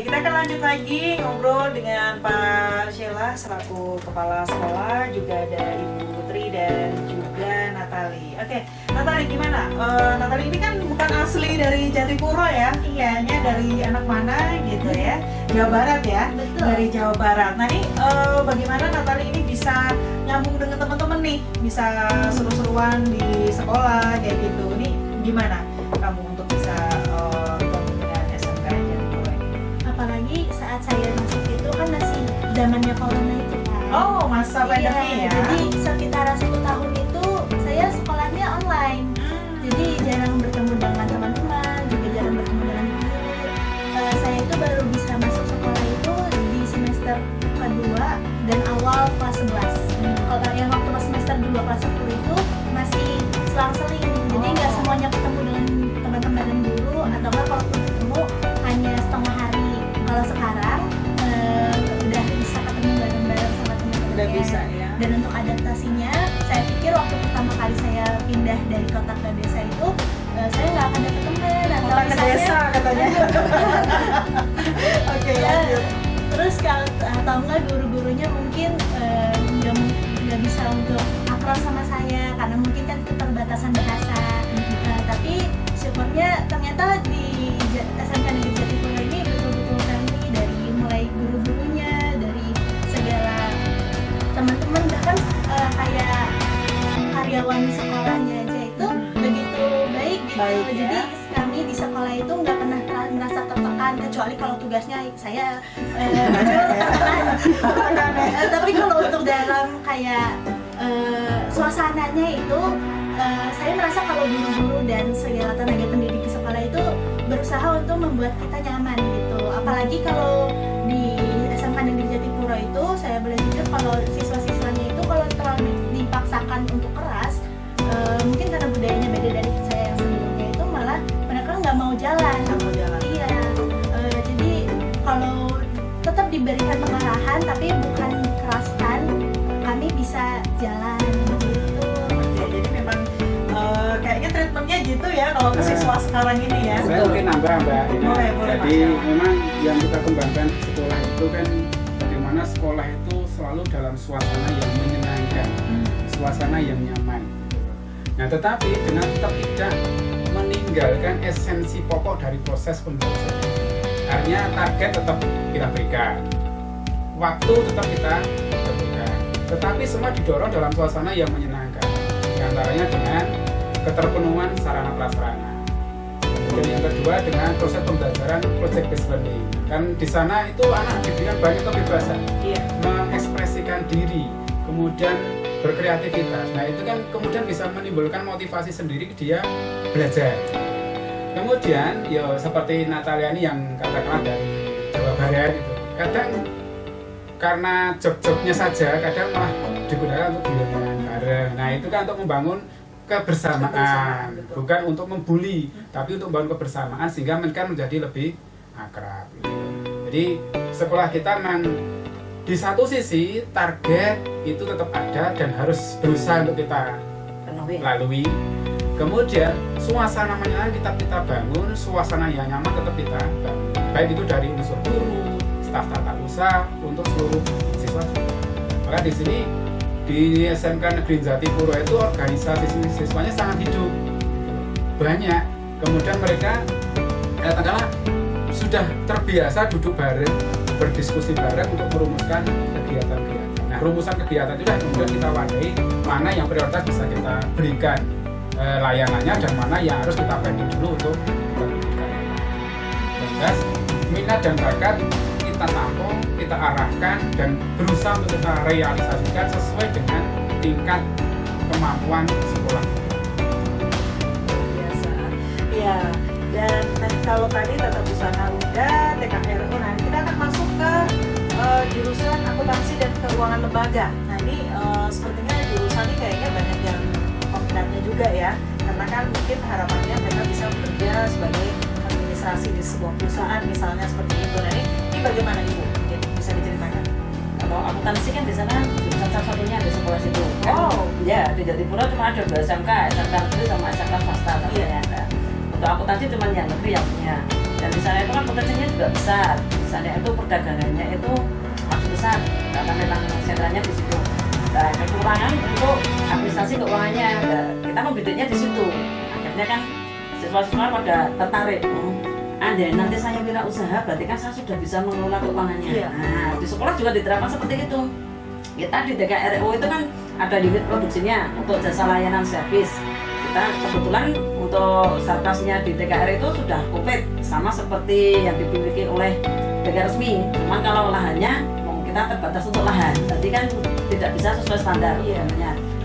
kita akan lanjut lagi ngobrol dengan Pak Sheila selaku Kepala Sekolah, juga ada Ibu Putri dan juga Natali. Oke, Natali gimana? Natali ini kan bukan asli dari Jatipuro ya? Kayaknya dari anak mana gitu ya? Jawa Barat ya? Betul. Dari Jawa Barat. Nah ini bagaimana Natali ini bisa nyambung dengan teman-teman nih? Bisa seru-seruan di sekolah kayak gitu. Ini gimana kamu untuk bisa gabung dengan SMK Jatipuro ini? Apalagi saat saya masuk itu kan masih zamannya corona itu kan. Oh, masa pandemi ya? Jadi sekitar 1 tahun itu saya sekolahnya online. Jadi jarang bertemu dengan teman-teman, juga jarang bertemu dengan guru. Saya itu baru bisa masuk sekolah itu di semester kedua dan awal kelas 11. Kalau yang waktu pas semester 2 kelas 10 itu masih selang-seling. Jadi nggak semuanya ketemu dengan teman-teman dan guru, atau nggak kalau ketemu hanya setengah hari. Kalau sekarang udah bisa ketemu bareng-bareng sama teman-teman. Udah bisa ya. Dan untuk adaptasinya, saya pikir waktu pertama kali saya pindah dari kota ke desa itu, saya nggak akan dapet teman atau Kota ke desa katanya. Oke, lanjut. Terus atau enggak guru-gurunya mungkin nggak bisa untuk akrab sama saya karena mungkin kan keterbatasan bahasa. Tapi syukurnya ternyata di SMK Negeri Jatipuro ini betul-betul friendly, dari mulai guru-gurunya, dari segala teman-teman, bahkan kayak karyawan sekolahnya aja itu begitu baik gitu. Baik, ya. Jadi kami di sekolah itu nggak pernah merasa tertekan, kecuali kalau tugasnya saya tertekan. Tapi kalau untuk dalam kayak suasananya itu saya merasa kalau guru-guru dan segala tenaga pendidik di sekolah itu berusaha untuk membuat kita nyaman gitu. Apalagi kalau di SMK Negeri Jatipuro itu, saya boleh jujur kalau siswa-siswanya itu kalau terlalu dipaksakan untuk keras, mungkin karena budayanya beda dari saya yang sebelumnya, itu malah mereka nggak mau jalan. Iya. Jadi kalau tetap diberikan pengarahan tapi bukan keraskan, kami bisa jalan gitu. Oke, jadi memang kayaknya treatmentnya gitu ya kalau ke siswa sekarang ini ya. Saya mungkin nambah Mbak. Boleh, Jadi Mas. memang yang kita kembangkan di sekolah itu kan bagaimana sekolah itu selalu dalam suasana yang menyenangkan, suasana yang nyaman. Nah, tetapi dengan tetap tidak meninggalkan esensi pokok dari proses pembelajaran. Artinya target tetap kita berikan, waktu tetap kita tentukan, tetapi semua didorong dalam suasana yang menyenangkan. Di antaranya dengan keterpenuhan sarana prasarana. Kemudian yang kedua dengan proses pembelajaran project based learning. Kan di sana itu anak diberikan banyak kebebasan, Iya. mengekspresikan diri, kemudian berkreativitas. Nah itu kan kemudian bisa menimbulkan motivasi sendiri dia belajar. Kemudian ya seperti Natalia ini yang katakanlah dari Jawa Barat itu, kadang karena job-jobnya saja kadang malah digunakan untuk bimbingan bareng. Nah itu kan untuk membangun kebersamaan, betul. bukan untuk membuli, tapi untuk membangun kebersamaan sehingga mereka menjadi lebih akrab. Gitu. Jadi sekolah kita memang di satu sisi target itu tetap ada dan harus berusaha untuk kita lalui. Kemudian suasana menyenangkan kita bangun, suasana yang nyaman tetap kita bangun. Baik itu dari unsur guru, staf tata usaha untuk seluruh siswa. Maka di sini di SMK Negeri Jatipuro itu organisasi siswanya sangat hidup, banyak. Kemudian mereka katakanlah sudah terbiasa duduk bareng, berdiskusi bareng untuk merumuskan kegiatan-kegiatan. Nah, rumusan kegiatan itu kemudian kita wadai mana yang prioritas bisa kita berikan layanannya dan mana yang harus kita pending dulu untuk kita berikan. Lantas, minat dan bakat kita tampung, kita arahkan dan berusaha untuk kita realisasikan sesuai dengan tingkat kemampuan sekolah. Biasa. Ya, dan kalau tadi tata busana udah, TKRU, nah kita akan masuk ke jurusan akuntansi dan keuangan lembaga. Nah ini sepertinya jurusan ini kayaknya banyak yang peminatnya juga ya, karena kan mungkin harapannya mereka bisa bekerja sebagai administrasi di sebuah perusahaan misalnya seperti itu. Nah ini bagaimana Ibu? Jadi bisa diceritakan? Kalau akuntansi kan di sana jurusan satu-satunya di sekolah situ. Kan? Oh. Ya, di Jatipuro cuma ada 2 SMK, SMK negeri sama SMK swasta. Iya. Untuk akuntansi cuma yang negeri yang punya. Dan di sana itu kan potensinya juga besar. Misalnya itu perdagangannya itu masih besar, karena memang sentranya di situ. Nah, kekurangan untuk administrasi keuangannya, nah, kita membidiknya di situ. Akhirnya kan siswa-siswa pada tertarik. Andai nanti saya wirausaha, berarti kan saya sudah bisa mengelola keuangannya. Iya. Nah, di sekolah juga diterapkan seperti itu. Kita di TKRO itu kan ada unit produksinya untuk jasa layanan servis. Kita kebetulan untuk sarkasnya di TKR itu sudah komplit sama seperti yang dimiliki oleh BK resmi. Cuman kalau lahannya kita terbatas untuk lahan, jadi kan tidak bisa sesuai standar. Iya.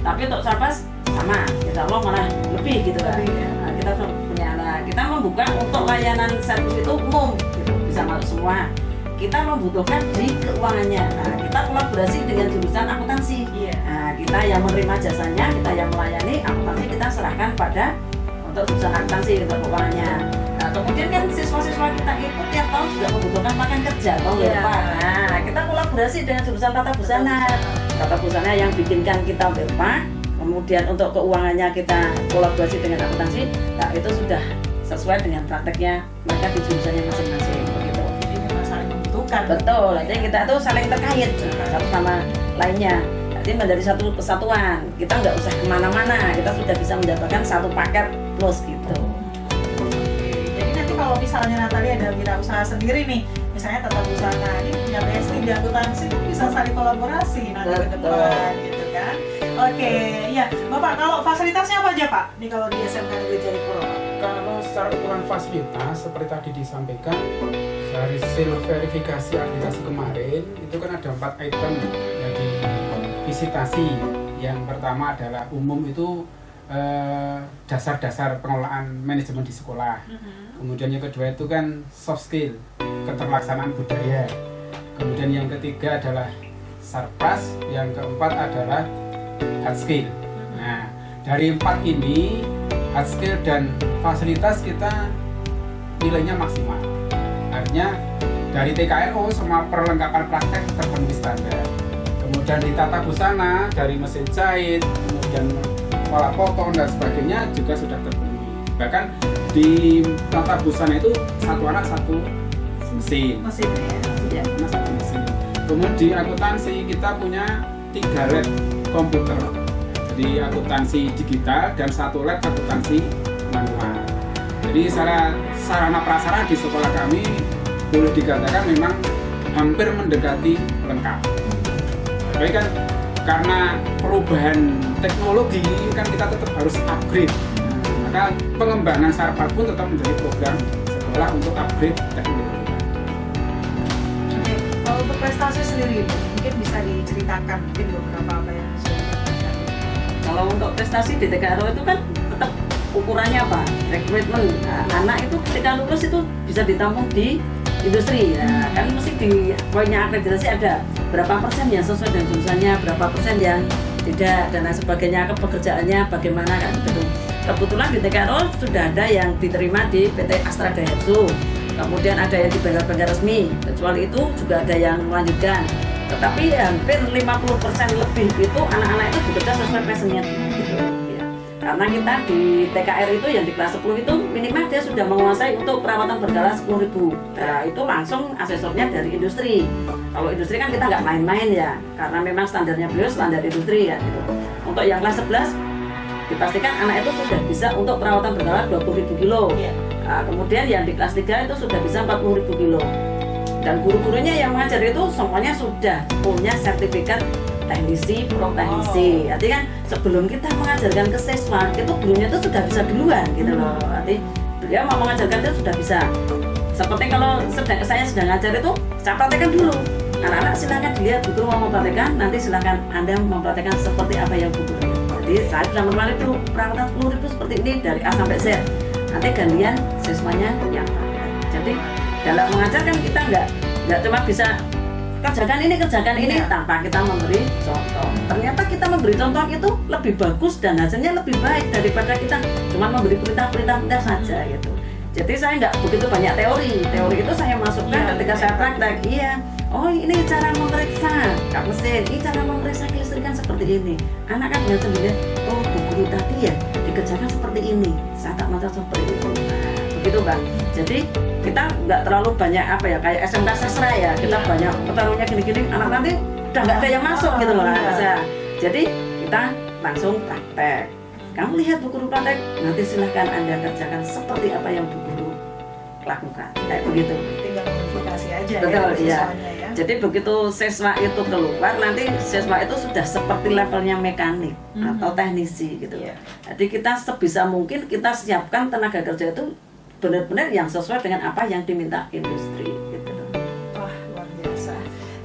Tapi untuk sarkas sama, insya Allah malah lebih gitu kan. Lebih, ya. Nah, kita punya, kita membuka untuk layanan servis itu umum, gitu, bisa masuk semua. Kita membutuhkan di keuangannya. Nah, kita kolaborasi dengan jurusan akuntansi. Iya. Nah, kita yang menerima jasanya, kita yang melayani akuntansi, kita serahkan pada untuk jurusan akuntansi untuk keuangannya. Nah, kemudian kan siswa-siswa kita itu tiap tahun juga membutuhkan pakaian kerja, Iya. Nah, kita kolaborasi dengan jurusan tata busana. Tata busana yang bikinkan kita WIRPA, kemudian untuk keuangannya kita kolaborasi dengan akuntansi. Nah, itu sudah sesuai dengan prakteknya mereka di jurusannya masing-masing begitu. Jadi memang saling membutuhkan. Betul, jadi kita tuh saling terkait satu sama lainnya. Jadi menjadi satu kesatuan. Kita nggak usah kemana-mana, kita sudah bisa mendapatkan satu paket plus gitu. Jadi nanti kalau misalnya Natali ada wirausaha sendiri nih, misalnya tata busana ini punya bestie di akuntansi itu bisa saling kolaborasi nanti ke depan gitu kan. Oke, ya Bapak, kalau fasilitasnya apa aja Pak? Nih kalau di SMK Negeri Jayapura. Kalau secara ukuran fasilitas seperti tadi disampaikan dari hasil verifikasi akreditasi kemarin itu kan ada 4 item yang divisitasi. Yang pertama adalah umum itu dasar-dasar pengelolaan manajemen di sekolah. Kemudian yang kedua itu kan soft skill, keterlaksanaan budaya. Kemudian yang ketiga adalah sarkas, yang keempat adalah hard skill. Nah, dari 4 ini hard skill dan fasilitas kita nilainya maksimal. Artinya dari TKRO semua perlengkapan praktek terpenuhi standar. Kemudian di tata busana dari mesin jahit, kemudian pola potong dan sebagainya juga sudah terpenuhi. Bahkan di tata busana itu satu anak satu mesin. Mesinnya ya. Ya. Nah, satu mesin. Kemudian di akuntansi kita punya 3 lab komputer. Jadi akuntansi digital dan 1 lab akuntansi manual. Jadi sarana prasarana di sekolah kami boleh dikatakan memang hampir mendekati lengkap. Tapi kan karena perubahan teknologi kan kita tetap harus upgrade. Maka pengembangan sarpat pun tetap menjadi program sekolah untuk upgrade teknologi. Oke, kalau untuk prestasi sendiri mungkin bisa diceritakan mungkin beberapa apa yang sudah dilakukan. Kalau untuk prestasi di TKRO itu kan tetap ukurannya apa? Rekrutmen. Nah, anak itu ketika lulus itu bisa ditampung di industri. Nah, kan mesti di poinnya akreditasi ada berapa persen yang sesuai dengan jurusannya, berapa persen yang tidak dan lain sebagainya, pekerjaannya bagaimana kan gitu. Kebetulan di TKRO sudah ada yang diterima di PT Astra Daihatsu, kemudian ada yang di bengkel-bengkel resmi, kecuali itu juga ada yang melanjutkan. Tetapi hampir 50% lebih itu anak-anak itu bekerja sesuai passionnya gitu. Ya. Karena kita di TKR itu yang di kelas 10 itu minimal dia sudah menguasai untuk perawatan berkala 10.000. Nah itu langsung asesornya dari industri. Kalau industri kan kita nggak main-main ya, karena memang standarnya beliau standar industri ya gitu. Untuk yang kelas 11 dipastikan anak itu sudah bisa untuk perawatan berkala 20.000 kilo. Iya. Nah, kemudian yang di kelas 3 itu sudah bisa 40.000 kilo. Dan guru-gurunya yang mengajar itu semuanya sudah punya sertifikat teknisi, pro teknisi. Artinya kan sebelum kita mengajarkan ke siswa, itu gurunya itu sudah bisa duluan gitu loh. Artinya beliau mau mengajarkan itu sudah bisa. Seperti kalau saya sedang ngajar itu, saya praktekkan dulu. Anak-anak silakan dilihat, guru mau mempraktekkan, nanti silakan Anda mempraktekkan seperti apa yang guru. Jadi saya sudah menemani dulu perawatan 10.000 seperti ini dari A sampai Z. Nanti gantian siswanya yang praktek. Jadi dalam mengajar kan kita nggak cuma bisa kerjakan ini tanpa kita memberi contoh. Ternyata kita memberi contoh itu lebih bagus dan hasilnya lebih baik daripada kita cuma memberi perintah saja gitu. Jadi saya nggak begitu banyak teori itu saya masukkan ketika saya praktek. Iya, oh ini cara memeriksa kap mesin, ini cara memeriksa kelistrikan seperti ini. Anak kan dengan sendiri, oh bu guru tadi ya dikerjakan seperti ini, saya tak mau seperti itu. Nah, begitu Bang. Jadi kita nggak terlalu banyak apa ya kayak SMK sastra ya, kita banyak petarungnya gini-gini, anak nanti udah nggak ada yang masuk gitu loh, nggak bisa. Jadi kita langsung praktek. Kamu lihat buku guru praktek, nanti silahkan Anda kerjakan seperti apa yang bu guru lakukan, kayak begitu. Tinggal modifikasi aja. Betul, ya, iya. siswanya ya. Jadi begitu siswa itu keluar, nanti siswa itu sudah seperti levelnya mekanik atau teknisi gitu. Iya. Jadi kita sebisa mungkin kita siapkan tenaga kerja itu benar-benar yang sesuai dengan apa yang diminta industri gitu. Wah, luar biasa.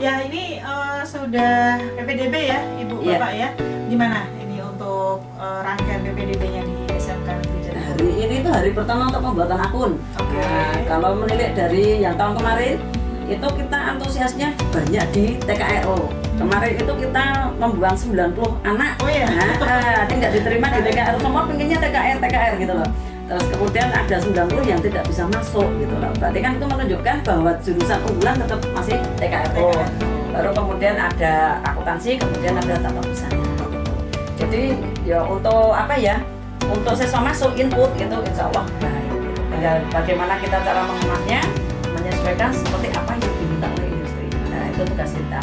Ya, ini sudah PPDB ya, Ibu Iya. Bapak ya. Gimana ini untuk rangkaian PPDB-nya di SMK Negeri Jatimuro? Hari ini tuh hari pertama untuk pembuatan akun. Oke. Nah, kalau menilik dari yang tahun kemarin, itu kita antusiasnya banyak di TKRO. Kemarin itu kita membuang 90 anak. Oh iya. Nah, tidak diterima di TKRO, semua pengennya TKR gitu loh. Terus kemudian ada 90 yang tidak bisa masuk gitu loh. Berarti kan itu menunjukkan bahwa jurusan unggulan tetap masih TKRO. Baru kemudian ada akuntansi, kemudian ada tata busana gitu. Jadi ya untuk apa ya? Untuk siswa masuk input itu insya Allah baik. Tinggal bagaimana kita cara mengemasnya, menyesuaikan seperti apa yang diminta oleh industri. Nah itu tugas kita.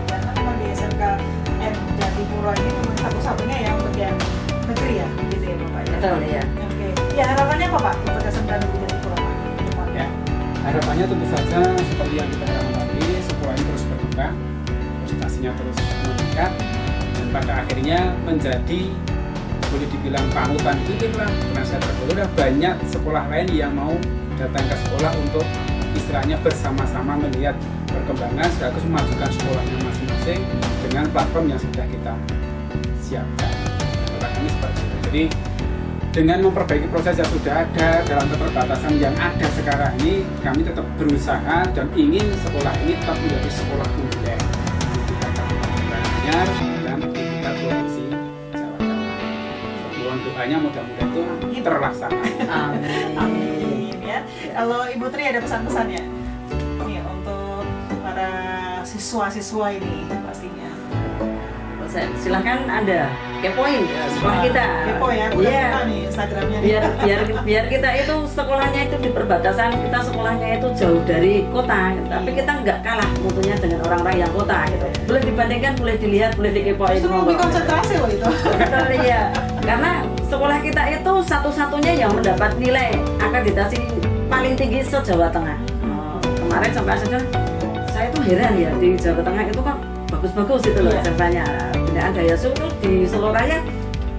Karena memang di SMK Jatimuro ini memang satu-satunya yang bagian negeri ya, gitu ya Bapak ya. Betul ya. Oke. Ya, harapannya apa Pak untuk SMK Negeri Jatimuro Pak? Ya, harapannya tentu saja seperti yang kita katakan tadi, sekolah ini terus berkembang, prestasinya terus meningkat, dan pada akhirnya menjadi boleh dibilang panutan itu lah. Karena saya udah banyak sekolah lain yang mau datang ke sekolah untuk istilahnya bersama-sama melihat perkembangan sekaligus memajukan sekolahnya masing-masing dengan platform yang sudah kita siapkan. Kata kami seperti itu. Jadi dengan memperbaiki proses yang sudah ada dalam keterbatasan yang ada sekarang ini, kami tetap berusaha dan ingin sekolah ini tetap menjadi sekolah unggulan di Kabupaten Karanganyar dan di tingkat provinsi Jawa Tengah. Mohon doanya mudah-mudahan itu terlaksana. Amin. Amin ya. Kalau Ibu Tri ada pesan-pesan ya? Nih untuk para siswa-siswa ini pastinya. Silahkan Anda kepoin ya, sekolah kita. Kepo ya, Iya. bukan nih Instagramnya. biar kita itu sekolahnya itu di perbatasan, kita sekolahnya itu jauh dari kota, tapi kita nggak kalah mutunya dengan orang-orang yang kota gitu. Boleh dibandingkan, boleh dilihat, boleh dikepoin. Justru lebih konsentrasi loh itu. Betul ya, karena sekolah kita itu satu-satunya yang mendapat nilai akreditasi paling tinggi se-Jawa Tengah. Kemarin sampai saja saya tuh heran ya, di Jawa Tengah itu kan bagus-bagus itu loh SMP-nya. Binaan Daya Suruh di Solo Raya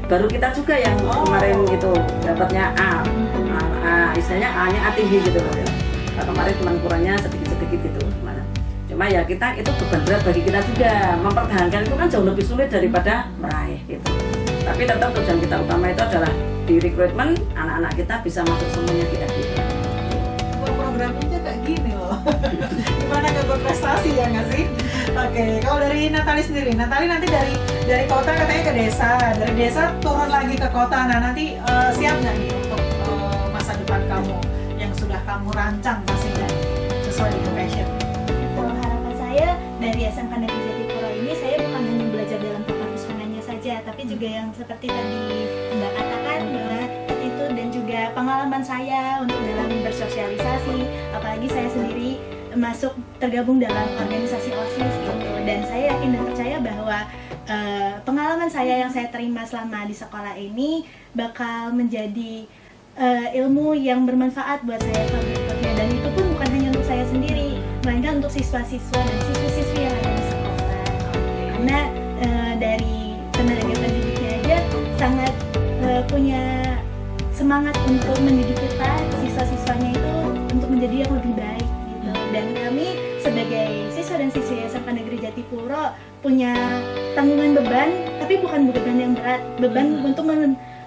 baru kita juga yang kemarin itu dapatnya A, istilahnya A-nya A tinggi gitu loh ya. Nah, kemarin cuma kurangnya sedikit-sedikit gitu kemarin. Cuma ya kita itu beban berat bagi kita juga, mempertahankan itu kan jauh lebih sulit daripada meraih gitu. Tapi tetap tujuan kita utama itu adalah di rekrutmen anak-anak kita bisa masuk semuanya di FIB. Programnya kayak gini loh. Gimana gak berprestasi ya nggak sih? Oke, kalau dari Natali sendiri, Natali nanti dari kota katanya ke desa, dari desa turun lagi ke kota. Nah nanti siap nggak nih untuk masa depan kamu yang sudah kamu rancang pastinya sesuai dengan passion? Kalau harapan saya dari SMK Negeri Jatimuro ini, saya bukan hanya belajar dalam tata busananya saja, tapi juga yang seperti tadi Mbak katakan bahwa itu dan juga pengalaman saya untuk dalam bersosialisasi, apalagi saya sendiri masuk tergabung dalam organisasi OSIS gitu, dan saya yakin dan percaya bahwa pengalaman saya yang saya terima selama di sekolah ini bakal menjadi ilmu yang bermanfaat buat saya berikutnya, dan itu pun bukan hanya untuk saya sendiri, melainkan untuk siswa-siswa dan siswi-siswi yang ada di sekolah. Karena dari tenaga pendidiknya aja sangat punya semangat untuk mendidik kita, siswa-siswanya itu untuk menjadi yang lebih baik gitu. Dan kami sebagai siswa dan siswi SMK Negeri Jatimuro punya tanggungan beban, tapi bukan beban yang berat, beban untuk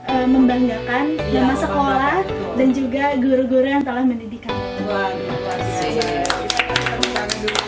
membanggakan nama sekolah dan juga guru-guru yang telah mendidik kami. Wah, luar biasa. Kita tepuk tangan dulu.